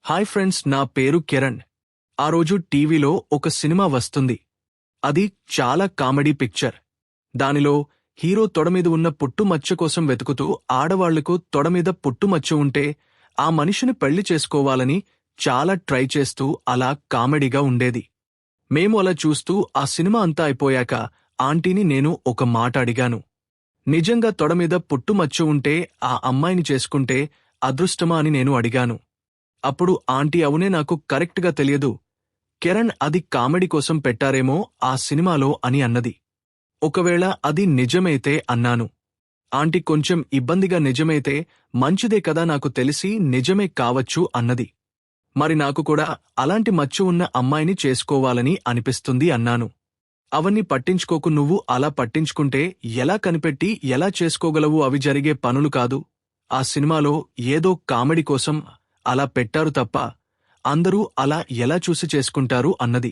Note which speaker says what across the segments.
Speaker 1: Hi friends, నా పేరు కిరణ్. ఆ రోజు టీవీలో ఒక సినిమా వస్తుంది. అది చాలా కామెడీ పిక్చర్. దానిలో హీరో తొడమీద ఉన్న పుట్టుమచ్చ కోసం వెతుకుతూ ఆడవాళ్లకు తొడమీద పుట్టుమచ్చ ఉంటే ఆ మనిషిని పెళ్లి చేసుకోవాలని చాలా ట్రై చేస్తూ అలా కామెడీగా ఉండేది. మేము అలా చూస్తూ ఆ సినిమా అంతా అయిపోయాక ఆంటీని నేను ఒక మాట అడిగాను. నిజంగా తొడమీద పుట్టుమచ్చ ఉంటే ఆ అమ్మాయిని చేసుకుంటే అదృష్టమా అని నేను అడిగాను. అప్పుడు ఆంటీ అవునే, నాకు కరెక్ట్గా తెలియదు కిరణ్, అది కామెడీ కోసం పెట్టారేమో ఆ సినిమాలో అని అన్నది. ఒకవేళ అది నిజమైతే అన్నాను. ఆంటీ కొంచెం ఇబ్బందిగా నిజమైతే మంచిదే కదా, నాకు తెలిసి నిజమే కావచ్చు అన్నది. మరి నాకు కూడా అలాంటి మచ్చ ఉన్న అమ్మాయిని చేసుకోవాలని అనిపిస్తుంది అన్నాను. అవన్నీ పట్టించుకోకు, నువ్వు అలా పట్టించుకుంటే ఎలా కనిపెట్టి ఎలా చేసుకోగలవు, అవి జరిగే పనులు కాదు. ఆ సినిమాలో ఏదో కామెడీ కోసం అలా పెట్టారు తప్ప అందరూ అలా ఎలా చూసి చేసుకుంటారు అన్నది.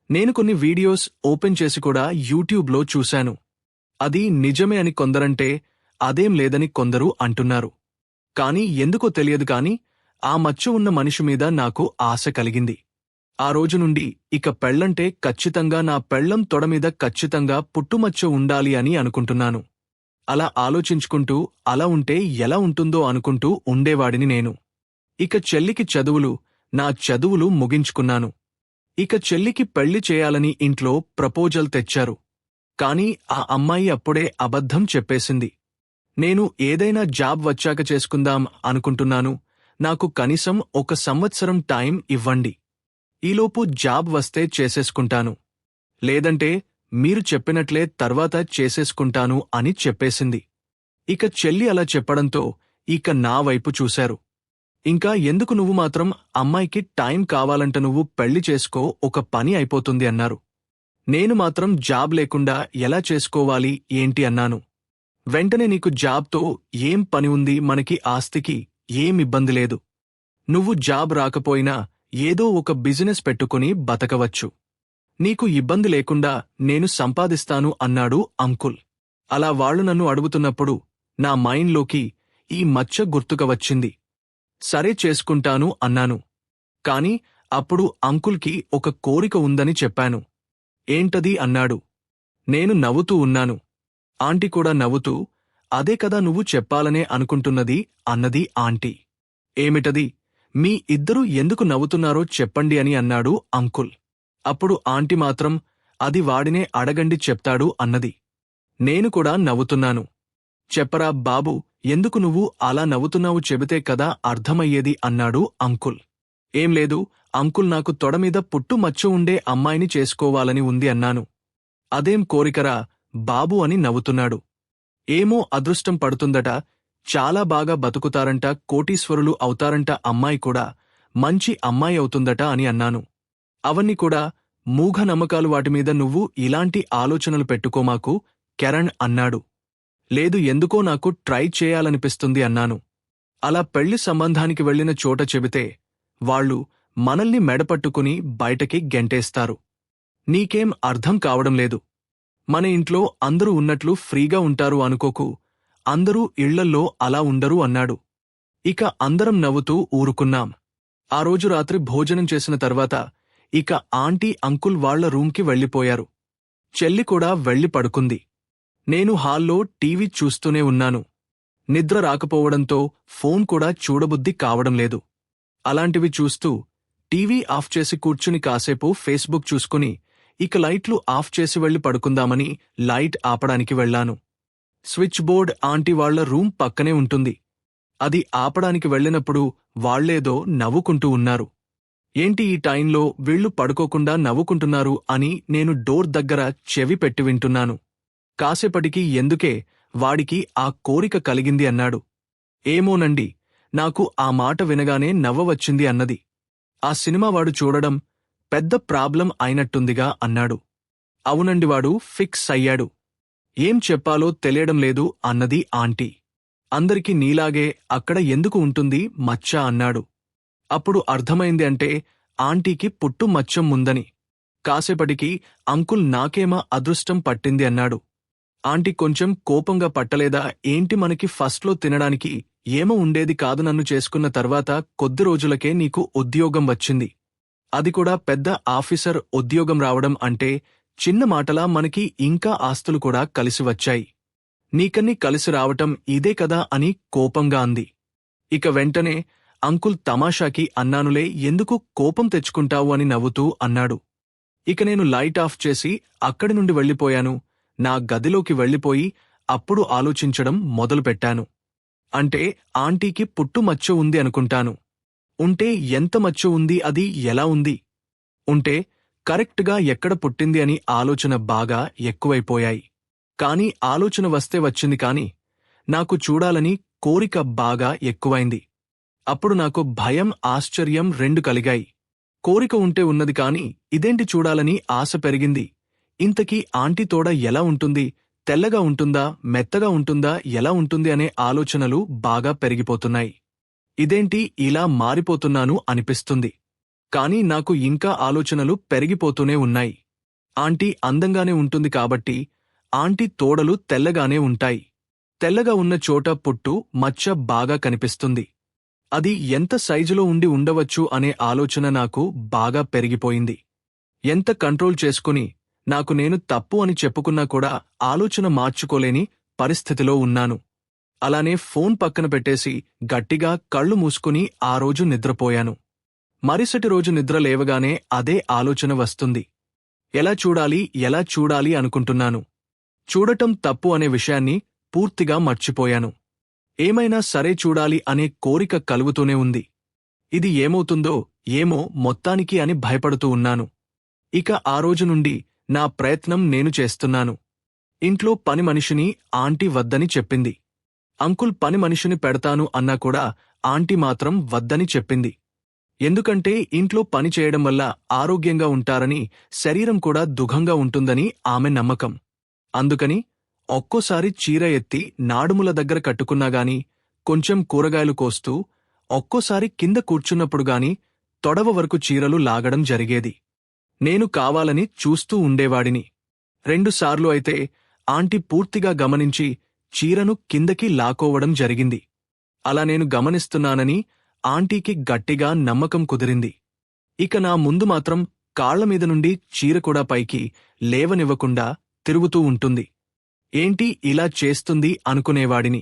Speaker 1: నేను కొన్ని వీడియోస్ ఓపెన్ చేసి కూడా యూట్యూబ్లో చూశాను. అది నిజమే అని కొందరంటే అదేం లేదని కొందరు అంటున్నారు. కానీ ఎందుకో తెలియదు కాని ఆ మచ్చ ఉన్న మనిషి మీద నాకు ఆశ కలిగింది. ఆ రోజు నుండి ఇక పెళ్లంటే ఖచ్చితంగా నా పెళ్లం తొడమీద ఖచ్చితంగా పుట్టుమచ్చ ఉండాలి అని అనుకుంటున్నాను. అలా ఆలోచించుకుంటూ అలా ఉంటే ఎలా ఉంటుందో అనుకుంటూ ఉండేవాడిని నేను. ఇక చెల్లికి చదువులు, నా చదువులు ముగించుకున్నాను. ఇక చెల్లికి పెళ్లి చేయాలని ఇంట్లో ప్రపోజల్ తెచ్చారు. కాని ఆ అమ్మాయి అప్పుడే అబద్ధం చెప్పేసింది. నేను ఏదైనా జాబ్ వచ్చాక చేసుకుందాం అనుకుంటున్నాను, నాకు కనీసం 1 సంవత్సరం టైం ఇవ్వండి, ఈలోపు జాబ్ వస్తే చేసేసుకుంటాను, లేదంటే మీరు చెప్పినట్లే తర్వాత చేసేసుకుంటాను అని చెప్పేసింది. ఇక చెల్లి అలా చెప్పడంతో ఇక నా వైపు చూశారు. ఇంకా ఎందుకు, నువ్వు మాత్రం అమ్మాయికి టైం కావాలంట, నువ్వు పెళ్లి చేసుకో, ఒక పని అయిపోతుంది అన్నారు. నేను మాత్రం జాబ్ లేకుండా ఎలా చేసుకోవాలి ఏంటి అన్నాను. వెంటనే నీకు జాబ్తో ఏం పని ఉంది, మనకి ఆస్తికి ఏం ఇబ్బంది లేదు, నువ్వు జాబ్ రాకపోయినా ఏదో ఒక బిజినెస్ పెట్టుకుని బతకవచ్చు, నీకు ఇబ్బంది లేకుండా నేను సంపాదిస్తాను అన్నాడు అంకుల్. అలా వాళ్లు నన్ను అడుగుతున్నప్పుడు నా మైండ్లోకి ఈ మచ్చ గుర్తుక వచ్చింది. సరే చేసుకుంటాను అన్నాను. కాని అప్పుడు అంకుల్కి ఒక కోరిక ఉందని చెప్పాను. ఏంటది అన్నాడు. నేను నవ్వుతూ ఉన్నాను. ఆంటీ కూడా నవ్వుతూ, అదే కదా నువ్వు చెప్పాలనే అనుకుంటున్నది అన్నది ఆంటీ. ఏమిటది, మీ ఇద్దరూ ఎందుకు నవ్వుతున్నారో చెప్పండి అని అన్నాడు అంకుల్. అప్పుడు ఆంటీ మాత్రం, అది వాడినే అడగండి చెప్తాడు అన్నది. నేను కూడా నవ్వుతున్నాను. చెప్పరా బాబు, ఎందుకు నువ్వు అలా నవ్వుతున్నావు, చెబితే కదా అర్థమయ్యేది అన్నాడు అంకుల్. ఏం లేదు అంకుల్, నాకు తొడమీద పుట్టు మచ్చ ఉండే అమ్మాయిని చేసుకోవాలని ఉంది అన్నాను. అదేం కోరికరా బాబు అని నవ్వుతున్నాడు. ఏమో, అదృష్టం పడుతుందట, చాలా బాగా బతుకుతారంట, కోటీశ్వరులు అవుతారంట, అమ్మాయి కూడా మంచి అమ్మాయి అవుతుందట అని అన్నాను. అవన్నీ కూడా మూఢ నమ్మకాలు, వాటిమీద నువ్వు ఇలాంటి ఆలోచనలు పెట్టుకోమాకు కిరణ్ అన్నాడు. లేదు, ఎందుకో నాకు ట్రై చేయాలనిపిస్తుంది అన్నాను. అలా పెళ్లి సంబంధానికి వెళ్లిన చోట చెబితే వాళ్ళు మనల్ని మెడపట్టుకుని బయటకి గెంటేస్తారు. నీకేం అర్థం కావడం లేదు, మన ఇంట్లో అందరూ ఉన్నట్లు ఫ్రీగా ఉంటారు అనుకోకు, అందరూ ఇళ్లల్లో అలా ఉండరు అన్నాడు. ఇక అందరం నవ్వుతూ ఊరుకున్నాం. ఆ రోజు రాత్రి భోజనం చేసిన తర్వాత ఇక ఆంటీ అంకుల్ వాళ్ల రూంకి వెళ్లిపోయారు. చెల్లి కూడా వెళ్లి పడుకుంది. నేను హాల్లో టీవీ చూస్తూనే ఉన్నాను. నిద్ర రాకపోవడంతో ఫోన్ కూడా చూడబుద్ధి కావడం లేదు. అలాంటివి చూస్తూ టీవీ ఆఫ్ చేసి కూర్చుని కాసేపు ఫేస్బుక్ చూసుకుని ఇక లైట్లు ఆఫ్ చేసి వెళ్లి పడుకుందామని లైట్ ఆపడానికి వెళ్లాను. స్విచ్ బోర్డ్ ఆంటీ వాళ్ల రూమ్ పక్కనే ఉంటుంది. అది ఆపడానికి వెళ్లినప్పుడు వాళ్లేదో నవ్వుకుంటూ ఉన్నారు. ఏంటి ఈ టైంలో వీళ్లు పడుకోకుండా నవ్వుకుంటున్నారు అని నేను డోర్ దగ్గర చెవి పెట్టి వింటున్నాను. కాసేపటికి ఎందుకే వాడికి ఆ కోరిక కలిగింది అన్నాడు. ఏమోనండి, నాకు ఆ మాట వినగానే నవ్వవచ్చింది అన్నది. ఆ సినిమా వాడు చూడడం పెద్ద ప్రాబ్లం అయినట్టుందిగా అన్నాడు. అవునండి, వాడు ఫిక్స్ అయ్యాడు, ఏం చెప్పాలో తెలియడం లేదు అన్నది ఆంటీ. అందరికీ నీలాగే అక్కడ ఎందుకు ఉంటుంది మచ్చ అన్నాడు. అప్పుడు అర్థమైంది, అంటే ఆంటీకి పుట్టు మచ్చం ఉందని. కాసేపటికి అంకుల్ నాకేమా అదృష్టం పట్టింది అన్నాడు. ఆంటీ కొంచెం కోపంగా పట్టలేదా ఏంటి, మనకి ఫస్ట్లో తినడానికి ఏమో ఉండేది కాదు, నన్ను చేసుకున్న తర్వాత కొద్ది రోజులకే నీకు ఉద్యోగం వచ్చింది, అది కూడా పెద్ద ఆఫీసర్ ఉద్యోగం రావడం అంటే చిన్న మాటలా, మనకి ఇంకా ఆస్తులు కూడా కలిసి వచ్చాయి, నీకన్నీ కలిసి రావటం ఇదే కదా అని కోపంగా అంది. ఇక వెంటనే అంకుల్ తమాషాకి అన్నానులే, ఎందుకు కోపం తెచ్చుకుంటావు అని నవ్వుతూ అన్నాడు. ఇక నేను లైట్ ఆఫ్ చేసి అక్కడి నుండి వెళ్ళిపోయాను. నా గదిలోకి వెళ్ళిపోయి అప్పుడు ఆలోచించడం మొదలుపెట్టాను. అంటే ఆంటీకి పుట్టుమచ్చ ఉంది అనుకుంటాను. ఉంటే ఎంత మచ్చ ఉంది, అది ఎలా ఉంది, ఉంటే కరెక్ట్గా ఎక్కడ పుట్టింది అని ఆలోచన బాగా ఎక్కువైపోయాయి. కాని ఆలోచన వస్తే వచ్చింది కాని నాకు చూడాలని కోరిక బాగా ఎక్కువైంది. అప్పుడు నాకు భయం, ఆశ్చర్యం రెండు కలిగాయి. కోరిక ఉంటే ఉన్నది కాని ఇదేంటి చూడాలని ఆశ పెరిగింది. ఇంతకీ ఆంటీ తోడ ఎలా ఉంటుంది, తెల్లగా ఉంటుందా, మెత్తగా ఉంటుందా, ఎలా ఉంటుంది అనే ఆలోచనలు బాగా పెరిగిపోతున్నాయి. ఇదేంటి ఇలా మారిపోతున్నాను అనిపిస్తుంది. కాని నాకు ఇంకా ఆలోచనలు పెరిగిపోతూనే ఉన్నాయి. ఆంటీ అందంగానే ఉంటుంది కాబట్టి ఆంటీ తోడలు తెల్లగానే ఉంటాయి. తెల్లగా ఉన్న చోట పుట్టు మచ్చ బాగా కనిపిస్తుంది. అది ఎంత సైజులో ఉండి ఉండవచ్చు అనే ఆలోచన నాకు బాగా పెరిగిపోయింది. ఎంత కంట్రోల్ చేసుకుని నాకు నేను తప్పు అని చెప్పుకున్నా కూడా ఆలోచన మార్చుకోలేని పరిస్థితిలో ఉన్నాను. అలానే ఫోన్ పక్కన పెట్టేసి గట్టిగా కళ్ళు మూసుకుని ఆ రోజు నిద్రపోయాను. మరుసటి రోజు నిద్ర లేవగానే అదే ఆలోచన వస్తుంది. ఎలా చూడాలి అనుకుంటున్నాను. చూడటం తప్పు అనే విషయాన్ని పూర్తిగా మర్చిపోయాను. ఏమైనా సరే చూడాలి అనే కోరిక కలుగుతూనే ఉంది. ఇది ఏమవుతుందో ఏమో మొత్తానికి అని భయపడుతూ ఉన్నాను. ఇక ఆ రోజు నుండి నా ప్రయత్నం నేను చేస్తున్నాను. ఇంట్లో పని మనిషిని ఆంటీ వద్దని చెప్పింది. అంకుల్ పని మనిషిని పెడతాను అన్నా కూడా ఆంటీ మాత్రం వద్దని చెప్పింది. ఎందుకంటే ఇంట్లో పని చేయడం వల్ల ఆరోగ్యంగా ఉంటారని, శరీరం కూడా దుఘంగా ఉంటుందని ఆమె నమ్మకం. అందుకని ఒక్కోసారి చీర ఎత్తి నాడుముల దగ్గర కట్టుకున్నాగాని, కొంచెం కూరగాయలు కోస్తూ, ఒక్కోసారి కింద కూర్చున్నప్పుడుగాని తొడవ వరకు చీరలు లాగడం జరిగేది. నేను కావాలని చూస్తూ ఉండేవాడిని. 2 సార్లు అయితే ఆంటీ పూర్తిగా గమనించి చీరను కిందకి లాకోవడం జరిగింది. అలా నేను గమనిస్తున్నానని ఆంటీకి గట్టిగా నమ్మకం కుదిరింది. ఇక నా ముందు మాత్రం కాళ్లమీద నుండి చీర కూడా పైకి లేవనివ్వకుండా తిరుగుతూ ఉంటుంది. ఏంటి ఇలా చేస్తుంది అనుకునేవాడిని.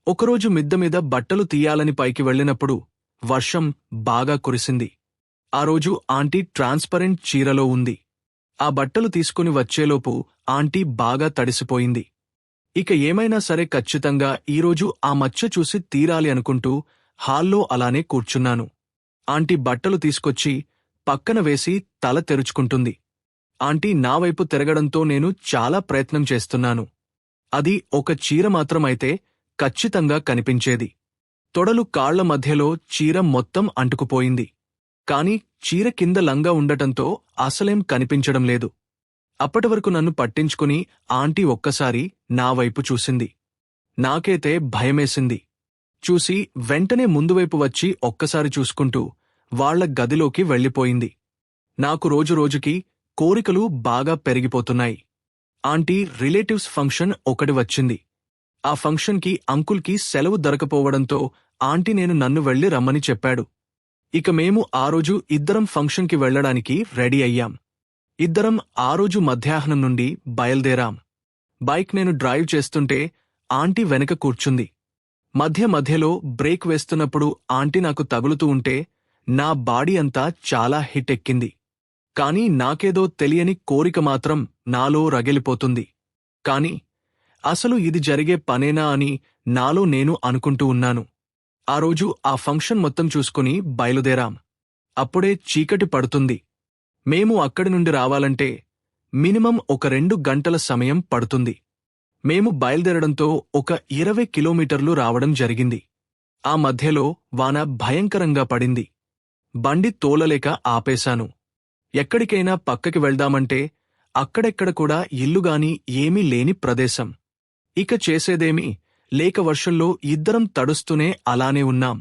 Speaker 1: ఒకరోజు మిద్దెమీద బట్టలు తీయాలని పైకి వెళ్ళినప్పుడు వర్షం బాగా కురిసింది. ఆ రోజు ఆంటీ ట్రాన్స్పరెంట్ చీరలో ఉంది. ఆ బట్టలు తీసుకుని వచ్చేలోపు ఆంటీ బాగా తడిసిపోయింది. ఇక ఏమైనా సరే ఖచ్చితంగా ఈరోజు ఆ మచ్చ చూసి తీరాలి అనుకుంటూ హాల్లో అలానే కూర్చున్నాను. ఆంటీ బట్టలు తీసుకొచ్చి పక్కన వేసి తల తెరుచుకుంటుంది. ఆంటీ నా వైపు తిరగడంతో నేను చాలా ప్రయత్నం చేస్తున్నాను. అది ఒక చీర మాత్రమైతే ఖచ్చితంగా కనిపించేది. తొడలు కాళ్ల మధ్యలో చీర మొత్తం అంటుకుపోయింది. కాని చీర కింద లంగా ఉండటంతో అసలేం కనిపించడం లేదు. అప్పటివరకు నన్ను పట్టించుకుని ఆంటీ ఒక్కసారి నా వైపు చూసింది. నాకైతే భయమేసింది. చూసి వెంటనే ముందువైపు వచ్చి ఒక్కసారి చూసుకుంటూ వాళ్ల గదిలోకి వెళ్ళిపోయింది. నాకు రోజురోజుకి కోరికలు బాగా పెరిగిపోతున్నాయి. ఆంటీ రిలేటివ్స్ ఫంక్షన్ ఒకటి వచ్చింది. ఆ ఫంక్షన్కి అంకుల్కి సెలవు దొరకపోవడంతో ఆంటీ నన్ను వెళ్లి రమ్మని చెప్పాడు. ఇక మేము ఆ రోజు ఇద్దరం ఫంక్షన్కి వెళ్లడానికి రెడీ అయ్యాం. ఇద్దరం ఆ రోజు మధ్యాహ్నం నుండి బయల్దేరాం. బైక్ నేను డ్రైవ్ చేస్తుంటే ఆంటీ వెనక కూర్చుంది. మధ్యలో బ్రేక్ వేస్తున్నప్పుడు ఆంటీ నాకు తగులుతూ ఉంటే నా బాడీ అంతా చాలా హిట్ ఎక్కింది. కాని నాకేదో తెలియని కోరిక మాత్రం నాలో రగిలిపోతుంది. కాని అసలు ఇది జరిగే పనేనా అని నాలో నేను అనుకుంటూ ఉన్నాను. ఆ రోజు ఆ ఫంక్షన్ మొత్తం చూసుకుని బయలుదేరాం. అప్పుడే చీకటి పడుతుంది. మేము అక్కడి నుండి రావాలంటే మినిమం ఒక 2 గంటల సమయం పడుతుంది. మేము బయలుదేరడంతో ఒక 20 కిలోమీటర్లు రావడం జరిగింది. ఆ మధ్యలో వాన భయంకరంగా పడింది. బండి తోలలేక ఆపేశాను. ఎక్కడికైనా పక్కకి వెళ్దామంటే అక్కడెక్కడ కూడా ఇల్లుగాని ఏమీ లేని ప్రదేశం. ఇక చేసేదేమీ లేక వర్షంలో ఇద్దరం తడుస్తూనే అలానే ఉన్నాం.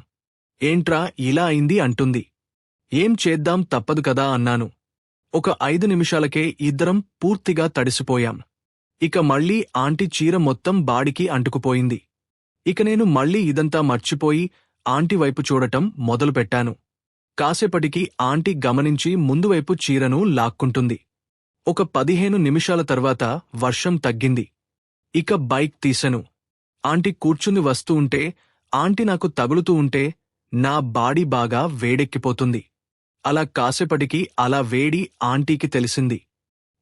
Speaker 1: ఏంట్రా ఇలా అయింది అంటుంది. ఏం చేద్దాం తప్పదు కదా అన్నాను. ఒక 5 నిమిషాలకే ఇద్దరం పూర్తిగా తడిసిపోయాం. ఇక మళ్ళీ ఆంటీ చీర మొత్తం బాడికి అంటుకుపోయింది. ఇక నేను మళ్ళీ ఇదంతా మర్చిపోయి ఆంటీ వైపు చూడటం మొదలుపెట్టాను. కాసేపటికి ఆంటీ గమనించి ముందువైపు చీరను లాక్కుంటుంది. ఒక 15 నిమిషాల తర్వాత వర్షం తగ్గింది. ఇక బైక్ తీసెను. ఆంటీ కూర్చుని వస్తూ ఉంటే, ఆంటీ నాకు తగులుతూ ఉంటే నా బాడీ బాగా వేడెక్కిపోతుంది. అలా కాసేపటికి అలా వేడి ఆంటీకి తెలిసింది.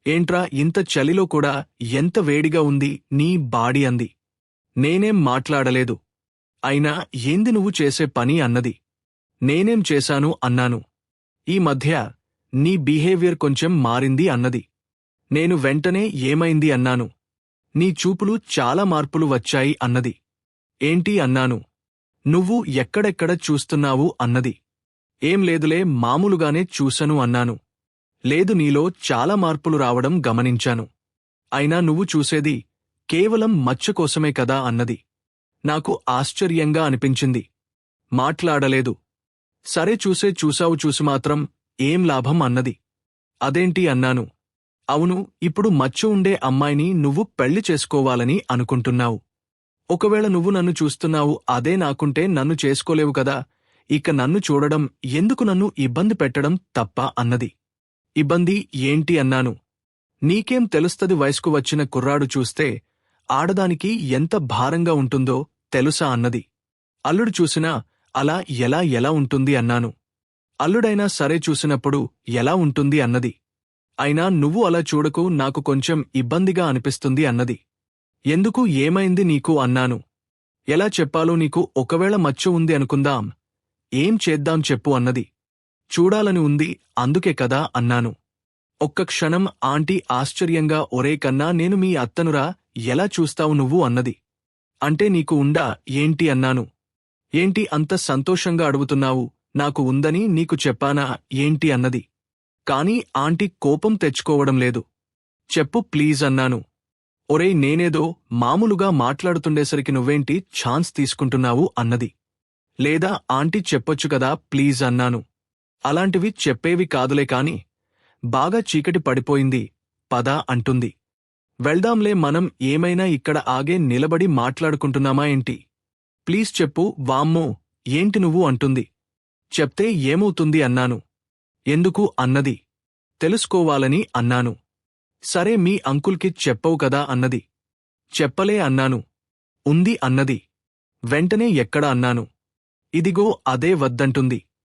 Speaker 1: ఏంట్రా ఇంత చలిలో కూడా ఎంత వేడిగా ఉంది నీ బాడీ అంది. నేనేం మాట్లాడలేదు. అయినా ఏంది నువ్వు చేసే పని అన్నది. నేనేం చేశాను అన్నాను. ఈ మధ్య నీ బిహేవియర్ కొంచెం మారింది అన్నది. నేను వెంటనే ఏమైంది అన్నాను. నీ చూపులు చాలా మార్పులు వచ్చాయి అన్నది. ఏంటి అన్నాను. నువ్వు ఎక్కడెక్కడ చూస్తున్నావు అన్నది. ఏం లేదులే మామూలుగానే చూసను అన్నాను. లేదు నీలో చాలా మార్పులు రావడం గమనించాను. అయినా నువ్వు చూసేది కేవలం మచ్చ కోసమే కదా అన్నది. నాకు ఆశ్చర్యంగా అనిపించింది. మాట్లాడలేదు. సరే చూసావు చూసి మాత్రం ఏం లాభం అన్నది. అదేంటి అన్నాను. అవును, ఇప్పుడు మచ్చ ఉండే అమ్మాయిని నువ్వు పెళ్లి చేసుకోవాలని అనుకుంటున్నావు. ఒకవేళ నువ్వు నన్ను చూస్తున్నావు అదే నాకుంటే నన్ను చేసుకోలేవు కదా. ఇక నన్ను చూడడం ఎందుకు, నన్ను ఇబ్బంది పెట్టడం తప్ప అన్నది. ఇబ్బంది ఏంటి అన్నాను. నీకేం తెలుస్తది, వయసుకు వచ్చిన కుర్రాడు చూస్తే ఆడదానికి ఎంత భారంగా ఉంటుందో తెలుసా అన్నది. అల్లుడు చూసినా అలా ఎలా ఉంటుంది అన్నాను. అల్లుడైనా సరే చూసినప్పుడు ఎలా ఉంటుంది అన్నది. అయినా నువ్వు అలా చూడకు, నాకు కొంచెం ఇబ్బందిగా అనిపిస్తుంది అన్నది. ఎందుకు, ఏమైంది నీకు అన్నాను. ఎలా చెప్పాలో నీకు, ఒకవేళ మచ్చ ఉంది అనుకుందాం, ఏం చేద్దాం చెప్పు అన్నది. చూడాలని ఉంది అందుకే కదా అన్నాను. ఒక్క క్షణం ఆంటీ ఆశ్చర్యంగా ఒరే కన్నా నేను మీ అత్తనురా, ఎలా చూస్తావు నువ్వు అన్నది. అంటే నీకు ఉండా ఏంటి అన్నాను. ఏంటి అంత సంతోషంగా అడుగుతున్నావు, నాకు ఉందని నీకు చెప్పానా ఏంటి అన్నది. కాని ఆంటీ కోపం తెచ్చుకోవడం లేదు. చెప్పు ప్లీజ్ అన్నాను. ఒరేయ్ నేనేదో మామూలుగా మాట్లాడుతుండేసరికి నువ్వేంటి ఛాన్స్ తీసుకుంటున్నావు అన్నది. లేదా ఆంటీ చెప్పొచ్చు కదా ప్లీజ్ అన్నాను. అలాంటివి చెప్పేవి కాదులే కాని. బాగా చీకటి పడిపోయింది, పద అంటుంది. వెళ్దాంలే, మనం ఏమైనా ఇక్కడ ఆగే నిలబడి మాట్లాడుకుంటున్నామా ఏంటి. ప్లీజ్ చెప్పు, వామ్మో ఏంటి నువ్వు అంటుంది. చెప్తే ఏమవుతుంది అన్నాను. ఎందుకు అన్నది. తెలుసుకోవాలని అన్నాను. సరే మీ అంకుల్కి చెప్పవు కదా అన్నది. చెప్పలే అన్నాను. ఉంది అన్నది. వెంటనే ఎక్కడ అన్నాను. ఇదిగో అదే వద్దంటుంది.